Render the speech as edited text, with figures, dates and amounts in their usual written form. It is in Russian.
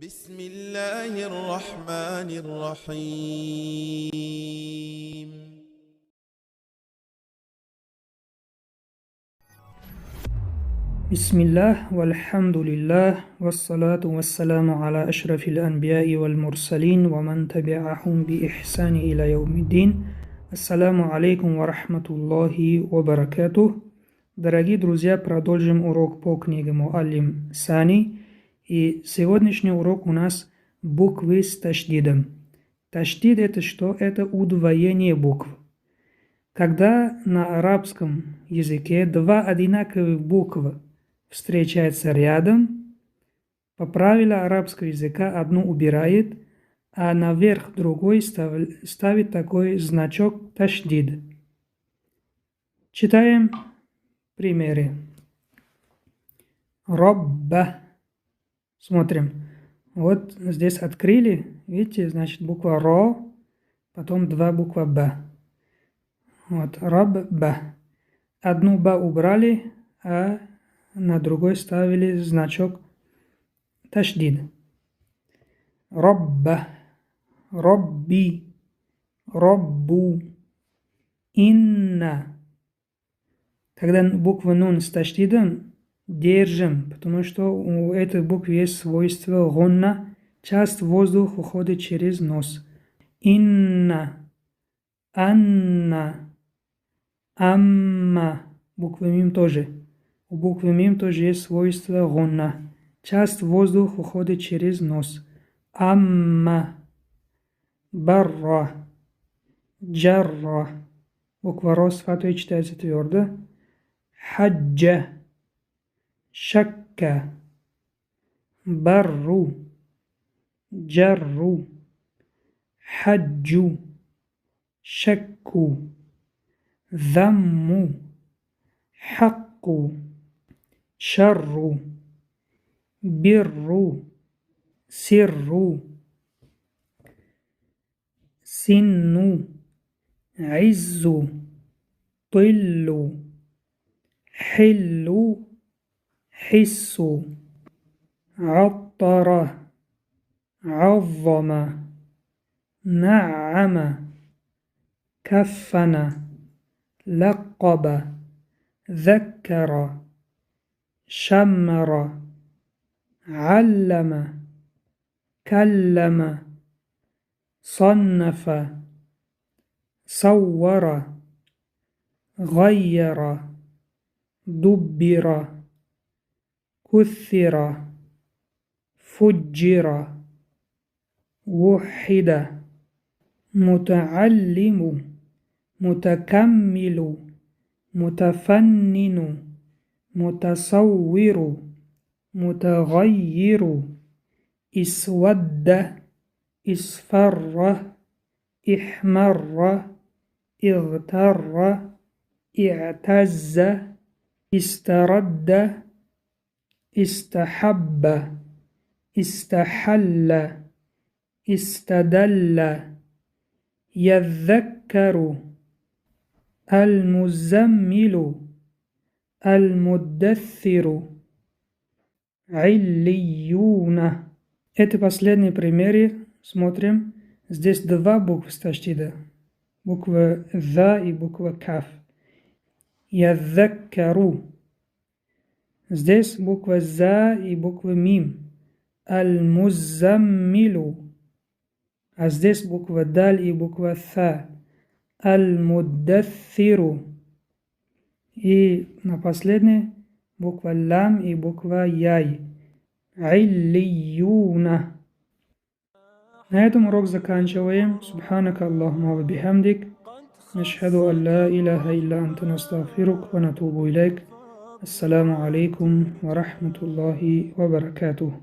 بسم الله الرحمن الرحيم. بسم الله والحمد لله والصلاة والسلام على أشرف الأنبياء والمرسلين ومن تبعهم بإحسان إلى يوم الدين. Ассаламу алейкум ва рахматуллахи ва баракатух. Дорогие друзья, продолжим урок по книге Муаллим Сани. И сегодняшний урок у нас буквы с таштидом. Таштид это что? Это удвоение букв. Когда на арабском языке два одинаковых буквы встречаются рядом, по правилам арабского языка одну убирает, а наверх другой ставит такой значок таштид. Читаем примеры. Робба. Смотрим. Вот здесь открыли, видите, значит буква Ро, потом два буква Б. Вот, Робба. Одну Б убрали, а на другой ставили значок таштид. Робба. Робби, Роббу, Инна. Когда буква Нун с таштидом держим, потому что у этой буквы есть свойство гунна, часть воздуха уходит через нос. Инна, Анна, Амма. Буква Мим тоже. У буквы Мим тоже есть свойство гунна. Часть воздуха уходит через нос. Амма. Барра, Джарра. Буква Ро с фатой читается твердо. Хаджа, Шакка, Барру, Джарру, Хаджу, Шакку, Замму, Хакку, Шарру, Бирру, Сирру, Синну, Иззу, Тиллу, Хиллу, Хиссу, Аттара, Аззама, На'ама, Каффана, Лақаба, Заккара, Шаммара, Аллама, Каллама, صنف صور غير دبر كثر فجر وحد متعلم متكمل متفنن متصور متغير اسود اصفر احمر اغتر اعتز استرد استحب استحل استدل يذكر المزمل المدثر عليون. Это последние примеры. Смотрим. Здесь два буквы с таштида. Буква За и буква Каф. Ядзаккару. Здесь буква За и буква Мим. Аль-Музаммилу. А здесь буква Даль и буква Та. Аль-Муддаффиру. И на последней буква Лам и буква Яй. Иллиюна. На этом урок заканчиваем. Субханака Аллахума ва бихамдик. Нашхаду ан ла илаха илля анта настагфирук ва натубу илейк. Ассаламу алейкум ва рахматуллахи ва баракатух.